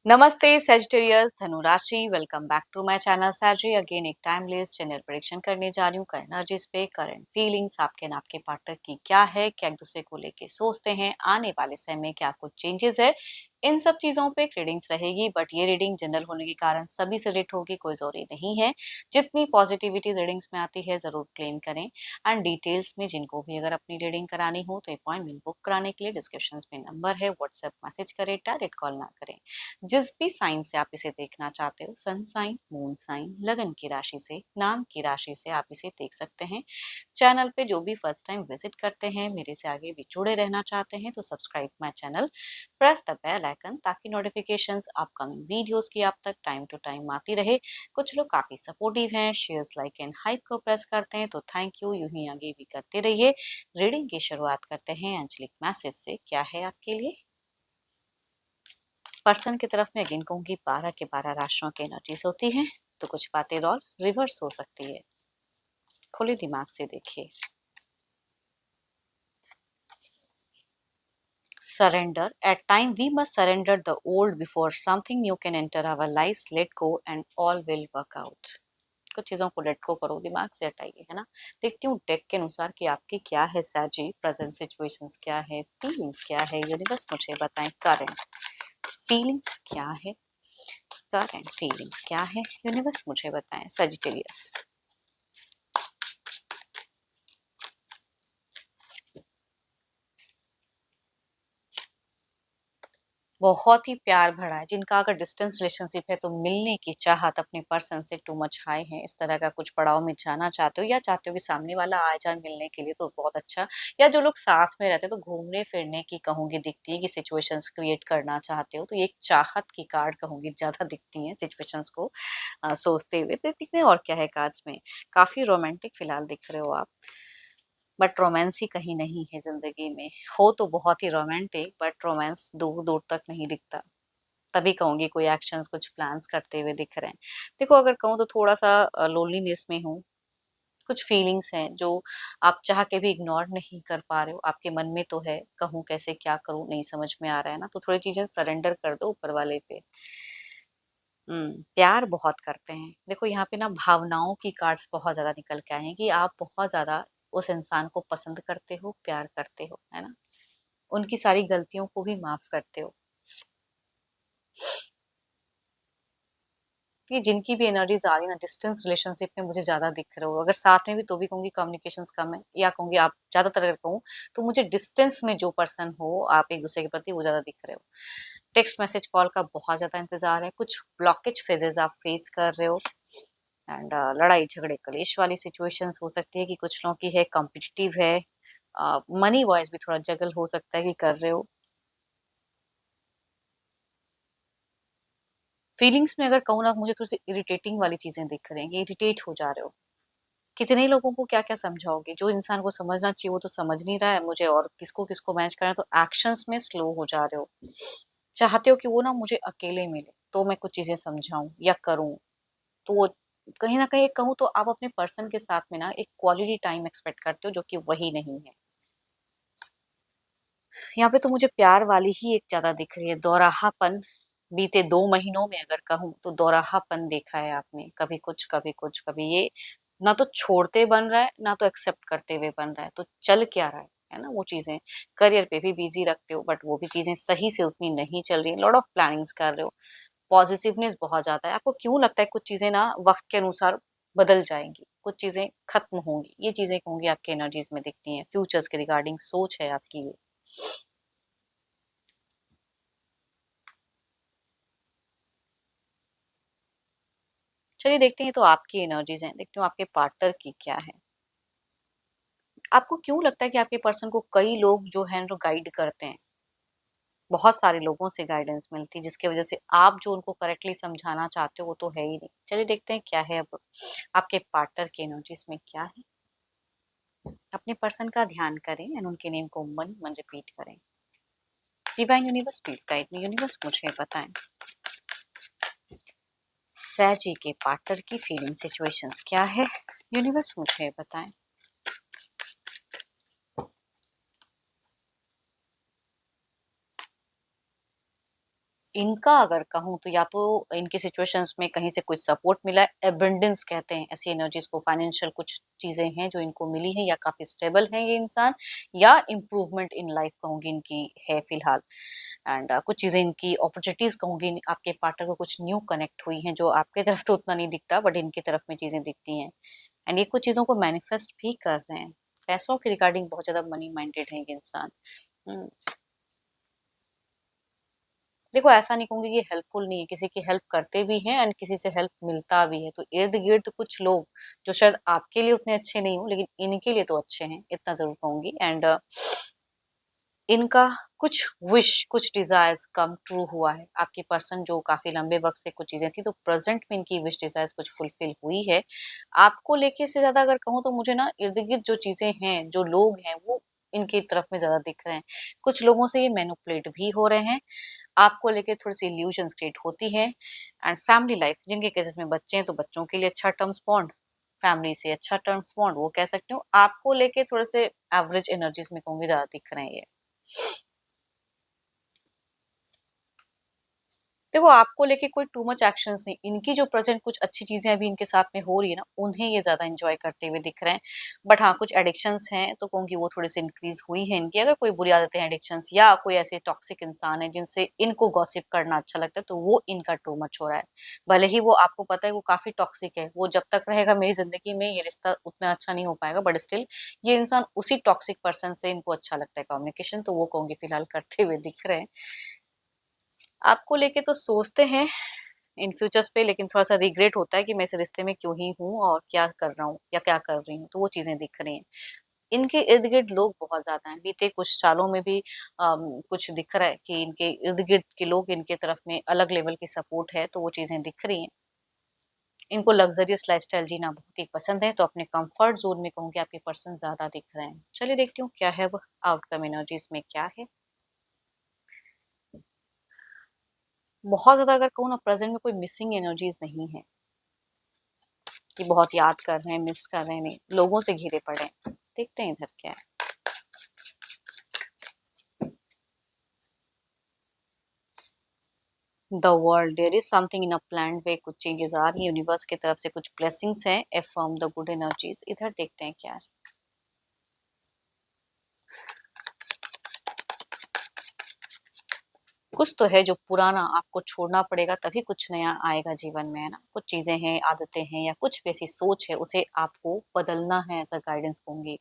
नमस्ते सेजिटेरियस धनु राशि, welcome back to my channel सैजरी। अगेन एक टाइमलेस जनरल प्रेडिक्शन करने जा रही हूँ। एनर्जीज पे करंट फीलिंग्स आपके एंड आपके पार्टनर की क्या है, क्या एक दूसरे को लेके सोचते हैं, आने वाले समय में क्या कुछ चेंजेस है, इन सब चीजों पे रीडिंग्स रहेगी। बट ये रीडिंग जनरल होने के कारण सभी से रिलेट होगी, कोई जरूरी नहीं है। जितनी पॉजिटिविटी रीडिंग्स में आती है जरूर क्लेम करें। एंड डिटेल्स में जिनको भी अगर अपनी रीडिंग करानी हो तो अपॉइंटमेंट बुक कराने के लिए डिस्क्रिप्शन में नंबर है, व्हाट्सएप मैसेज करें, डायरेक्ट कॉल ना करें। जिस भी साइन से आप इसे देखना चाहते हो, सन साइन, मून साइन, लगन की राशि से, नाम की राशि से आप इसे देख सकते हैं। चैनल पे जो भी फर्स्ट टाइम विजिट करते हैं, मेरे से आगे भी जुड़े रहना चाहते हैं तो subscribe my channel, press the bell icon ताकि नोटिफिकेशंस अपकमिंग वीडियोस की आप तक टाइम टू टाइम आती रहे। कुछ लोग काफी सपोर्टिव हैं, शेयर्स, लाइक एंड हाइप को प्रेस करते हैं तो थैंक यू, यूं ही आगे भी करते रहिए। रीडिंग की शुरुआत करते हैं अंजलिक मैसेज से। क्या है आपके लिए? पर्सन की तरफ में अगेन कहूंगी 12 के 12 राशियों की एनर्जीज होती हैं, तो कुछ बातें रोल रिवर्स हो सकती है। खुले दिमाग से देखिए। Surrender. At time we must surrender the old before something new can enter our lives. Let go and all will work out. कुछ चीजों को लेट गो करो, दिमाग से हटाइए, है ना। देखती हूँ डेक के अनुसार कि आपकी क्या है सैजी, प्रेजेंट सिचुएशंस क्या है, फीलिंग्स क्या है, यूनिवर्स मुझे बताएं। करंट फीलिंग्स क्या है, करंट फीलिंग्स क्या है, यूनिवर्स मुझे बताएं सजिटेरियस। बहुत ही प्यार भरा है, जिनका अगर डिस्टेंस रिलेशनशिप है तो मिलने की चाहत अपने पर्सन से टू मच हाई है। इस तरह का कुछ पड़ाव में जाना चाहते हो या चाहते हो कि सामने वाला आ जाए मिलने के लिए तो बहुत अच्छा। या जो लोग साथ में रहते हैं तो घूमने फिरने की कहूंगी दिखती है कि सिचुएशंस क्रिएट करना चाहते हो, तो ये एक चाहत की कार्ड कहूंगी ज्यादा दिखती है सिचुएशंस को सोचते हुए। तो दिखने और क्या है कार्ड्स में, काफी रोमांटिक फिलहाल दिख रहे हो आप। बट रोमांस ही कहीं नहीं है जिंदगी में। हो तो बहुत ही रोमांटिक बट रोमांस दूर दूर तक नहीं दिखता। तभी कहूंगी कोई एक्शंस, कुछ प्लान्स करते हुए दिख रहे हैं। देखो अगर कहूँ तो थोड़ा सा लोनलीनेस में हूँ। कुछ फीलिंग्स हैं जो आप चाह के भी इग्नोर नहीं कर पा रहे हो, आपके मन में तो है, कहूँ कैसे, क्या करूँ नहीं समझ में आ रहा है ना, तो थोड़ी चीजें सरेंडर कर दो ऊपर वाले पे। प्यार बहुत करते हैं। देखो यहाँ पे ना भावनाओं की कार्ड्स बहुत ज्यादा निकल के आए हैं कि आप बहुत ज्यादा उस इंसान को पसंद करते हो, प्यार करते हो, है ना। उनकी सारी गलतियों को भी माफ करते हो। ये जिनकी भी एनर्जीज आ रही है ना, डिस्टेंस रिलेशनशिप में मुझे ज्यादा दिख रहे हो। अगर साथ में भी तो भी कहूंगी कम्युनिकेशंस कम है, या कहूंगी आप ज्यादातर अगर कहूँ तो मुझे डिस्टेंस में जो पर्सन हो आप एक दूसरे के प्रति, वो ज्यादा दिख रहे हो। टेक्स्ट मैसेज कॉल का बहुत ज्यादा इंतजार है। कुछ ब्लॉकेज फेजेस आप फेस कर रहे हो। एंड लड़ाई झगड़े कलेश वाली सिचुएशंस हो सकती है कि कुछ लोगों की है, कॉम्पिटिटिव है। मनी वाइज भी थोड़ा जगल हो सकता है कि कर रहे हो। फीलिंग्स में अगर कहूँ ना, मुझे थोड़ी सी इरिटेटिंग वाली चीजें दिख रही हैं, इरिटेट हो जा रहे हो। कितने लोगों को क्या क्या समझाओगे, जो इंसान को समझना चाहिए वो तो समझ नहीं रहा है मुझे, और किसको किसको मैनेज करना है, तो एक्शंस में स्लो हो जा रहे हो। चाहते हो कि वो ना मुझे अकेले मिले तो मैं कुछ चीजें समझाऊं या करूं, तो वो कहीं ना कहीं कहूँ तो आप अपने पर्सन के साथ में ना एक क्वालिटी टाइम एक्सपेक्ट करते हो जो कि वही नहीं है। यहाँ पे तो मुझे प्यार वाली ही एक ज्यादा दिख रही है, दोराहापन। बीते 2 महीनों में अगर कहूँ तो दोराहापन देखा है आपने, कभी कुछ कभी कुछ, कभी ये। ना तो छोड़ते बन रहा है ना तो एक्सेप्ट करते हुए बन रहा है, तो चल क्या रहा है ना वो चीजें। करियर पे भी बिजी रखते हो बट वो भी चीजें सही से उतनी नहीं चल रही, लॉट ऑफ प्लानिंग्स कर रहे हो। पॉजिटिवनेस बहुत ज्यादा है। आपको क्यों लगता है कुछ चीजें ना वक्त के अनुसार बदल जाएंगी, कुछ चीजें खत्म होंगी, ये चीजें कहूंगी आपके एनर्जीज में दिखती हैं। फ्यूचर्स के रिगार्डिंग सोच है आपकी ये। चलिए देखते हैं, तो आपकी एनर्जीज हैं, देखते हो आपके पार्टनर की क्या है। आपको क्यों लगता है कि आपके पर्सन को कई लोग जो हैं जो गाइड करते हैं, बहुत सारे लोगों से गाइडेंस मिलती है, जिसकी वजह से आप जो उनको करेक्टली समझाना चाहते हो वो तो है ही नहीं। चलिए देखते हैं क्या है अब आपके पार्टनर की एनर्जीज में क्या है। अपने पर्सन का ध्यान करें एंड उनके नेम को मन मन रिपीट करें। Divine universe please guide me, universe मुझे बताएं सैजी के पार्टनर की फीलिंग सिचुएशंस क्या है, यूनिवर्स मुझे बताएं। इनका अगर कहूँ तो या तो इनकी सिचुएशंस में कहीं से कुछ सपोर्ट मिला है, एबंडेंस कहते हैं ऐसी एनर्जीज को, फाइनेंशियल कुछ चीजें हैं जो इनको मिली हैं या काफी स्टेबल हैं ये इंसान, या इम्प्रूवमेंट इन लाइफ कहूंगी इनकी है फिलहाल। एंड कुछ चीजें इनकी अपॉर्चुनिटीज कहूंगी आपके पार्टनर को कुछ न्यू कनेक्ट हुई हैं जो आपके तरफ तो उतना नहीं दिखता बट इनकी तरफ में चीजें दिखती हैं। एंड ये कुछ चीजों को मैनिफेस्ट भी कर रहे हैं। पैसों के रिगार्डिंग बहुत ज्यादा मनी माइंडेड है ये इंसान। हम्म, देखो ऐसा नहीं कहूंगी कि हेल्पफुल नहीं है, किसी की हेल्प करते भी हैं एंड किसी से हेल्प मिलता भी है, तो इर्द गिर्द कुछ लोग जो शायद आपके लिए उतने अच्छे नहीं हो लेकिन इनके लिए तो अच्छे हैं, इतना जरूर कहूंगी। एंड इनका कुछ विश कुछ डिजायर्स कम ट्रू हुआ है। आपकी पर्सन जो काफी लंबे वक्त से कुछ चीजें थी तो प्रेजेंट में इनकी विश डिजायर्स कुछ फुलफिल हुई है। आपको लेके से ज्यादा अगर कहूँ तो मुझे ना इर्द गिर्द जो चीजें हैं जो लोग हैं वो इनकी तरफ में ज्यादा दिख रहे हैं। कुछ लोगों से ये मैनिपुलेट भी हो रहे हैं, आपको लेके थोड़ी सी इल्यूजन्स क्रिएट होती है। एंड फैमिली लाइफ जिनके केसेस में बच्चे हैं तो बच्चों के लिए अच्छा टर्म्स बॉन्ड, फैमिली से अच्छा टर्म्स बॉन्ड वो कह सकती हूँ। आपको लेके थोड़े से एवरेज एनर्जीज में कहूंगी ज्यादा दिख रहे हैं ये। देखो आपको लेके कोई टू मच एक्शंस नहीं, इनकी जो प्रेजेंट कुछ अच्छी चीजें अभी इनके साथ में हो रही है ना उन्हें ये ज्यादा एंजॉय करते हुए दिख रहे हैं। बट हाँ कुछ एडिक्शंस हैं तो कहूंगी वो थोड़ी सी इंक्रीज हुई है इनकी। अगर कोई बुरी आदतें हैं एडिक्शंस या कोई ऐसे टॉक्सिक इंसान है जिनसे इनको गॉसिप करना अच्छा लगता है तो वो इनका टू मच हो रहा है। भले ही वो आपको पता है वो काफी टॉक्सिक है, वो जब तक रहेगा मेरी जिंदगी में ये रिश्ता उतना अच्छा नहीं हो पाएगा, बट स्टिल ये इंसान उसी टॉक्सिक पर्सन से इनको अच्छा लगता है कम्युनिकेशन, तो वो कहूंगी फिलहाल करते हुए दिख रहे हैं। आपको लेके तो सोचते हैं इन फ्यूचर्स पे, लेकिन थोड़ा सा रिग्रेट होता है कि मैं इस रिश्ते में क्यों ही हूँ और क्या कर रहा हूँ या क्या कर रही हूँ, तो वो चीजें दिख रही हैं। इनके इर्द गिर्द लोग बहुत ज्यादा हैं, बीते कुछ सालों में भी कुछ दिख रहा है कि इनके इर्द गिर्द के लोग इनके तरफ में अलग लेवल की सपोर्ट है, तो वो चीजें दिख रही हैं। इनको लग्जरियस लाइफस्टाइल जीना बहुत ही पसंद है, तो अपने कंफर्ट जोन में कहूँ कि आपके पर्सन ज्यादा दिख रहे हैं। चलिए देखती हूँ क्या है वो आउटकम एनर्जीज में क्या है। बहुत ज्यादा अगर कहूँ ना प्रेजेंट में कोई मिसिंग एनर्जीज नहीं है कि बहुत याद कर रहे हैं मिस कर रहे हैं, नहीं, लोगों से घिरे पड़े हैं। देखते हैं इधर क्या है। The world there is something in a plan way, कुछ चेंजेस आ रही है यूनिवर्स की तरफ से, कुछ ब्लेसिंग्स हैं फ्रॉम द गुड एनर्जीज। इधर देखते हैं क्या है। कुछ तो है जो पुराना आपको छोड़ना पड़ेगा तभी कुछ नया आएगा जीवन में, है ना। कुछ चीजें हैं आदतें हैं या कुछ भी ऐसी सोच है उसे आपको बदलना है, ऐसा गाइडेंस दूंगी।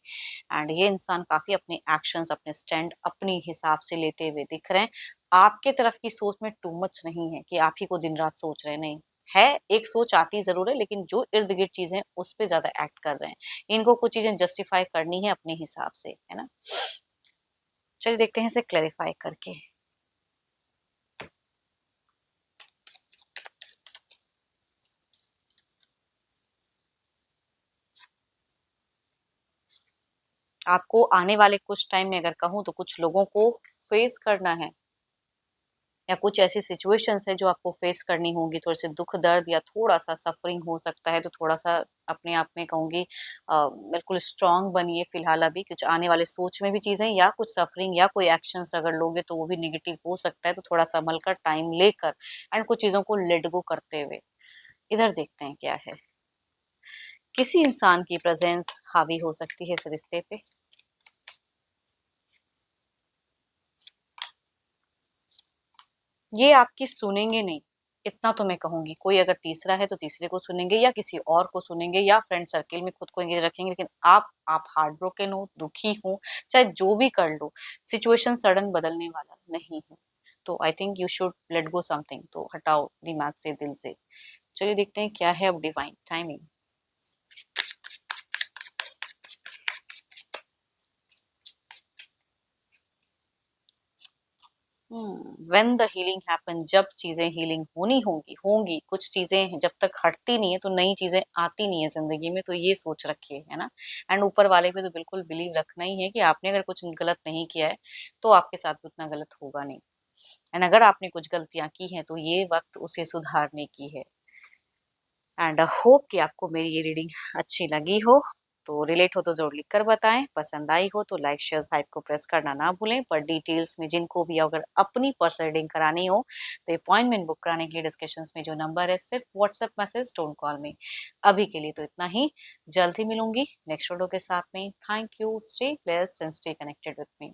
एंड ये इंसान काफी अपने एक्शंस अपने स्टैंड अपनी हिसाब से लेते हुए दिख रहे हैं। आपके तरफ की सोच में टू मच नहीं है कि आप ही को दिन रात सोच रहे हैं, नहीं है। एक सोच आती जरूर है लेकिन जो इर्द गिर्द चीजें उस पे ज्यादा एक्ट कर रहे हैं। इनको कुछ चीजें जस्टिफाई करनी है अपने हिसाब से, है ना। चलिए देखते हैं इसे क्लैरिफाई करके। आपको आने वाले कुछ टाइम में अगर कहूँ तो कुछ लोगों को फेस करना है, या कुछ ऐसी सिचुएशंस है जो आपको फेस करनी होंगी, थोड़े से दुख दर्द या थोड़ा सा सफरिंग हो सकता है, तो थोड़ा सा अपने आप में कहूंगी बिल्कुल स्ट्रांग बनिए फिलहाल। अभी कुछ आने वाले सोच में भी चीजें या कुछ सफरिंग या कोई एक्शंस अगर लोगे तो वो भी निगेटिव हो सकता है, तो थोड़ा संभल कर टाइम लेकर एंड कुछ चीजों को लेट गो करते हुए। इधर देखते हैं क्या है। किसी इंसान की प्रेजेंस हावी हो सकती है इस रिश्ते पे। ये आपकी सुनेंगे नहीं, इतना तो मैं कहूंगी। कोई अगर तीसरा है तो तीसरे को सुनेंगे या किसी और को सुनेंगे या फ्रेंड सर्किल में खुद को एंगेज रखेंगे, लेकिन आप हार्ट ब्रोकन हो दुखी हो चाहे जो भी कर लो, सिचुएशन सडन बदलने वाला नहीं है। तो I think you should let go something, तो हटाओ दिमाग से दिल से। चलिए देखते हैं क्या है अब divine timing. When the healing happen, जब चीजें हीलिंग होनी होंगी होंगी, कुछ चीजें जब तक हटती नहीं है तो नई चीजें आती नहीं है जिंदगी में, तो ये सोच रखिए, है ना। एंड ऊपर वाले पे तो बिल्कुल बिलीव रखना ही है कि आपने अगर कुछ गलत नहीं किया है तो आपके साथ भी उतना गलत होगा नहीं। एंड अगर आपने कुछ गलतियां की हैं तो ये वक्त उसे सुधारने की है। एंड होप कि आपको मेरी ये रीडिंग अच्छी लगी हो। तो रिलेट हो तो ज़रूर लिख कर बताएं। पसंद आई हो तो लाइक शेयर हाइप को प्रेस करना ना भूलें। पर डिटेल्स में जिनको भी अगर अपनी पर्सनल रीडिंग करानी हो तो अपॉइंटमेंट बुक कराने के लिए डिस्क्रिप्शन में जो नंबर है सिर्फ व्हाट्सएप मैसेज, डोंट कॉल मी। अभी के लिए तो इतना ही। जल्द ही मिलूंगी नेक्स्ट वीडियो के साथ में। Thank you, stay blessed and stay connected with me.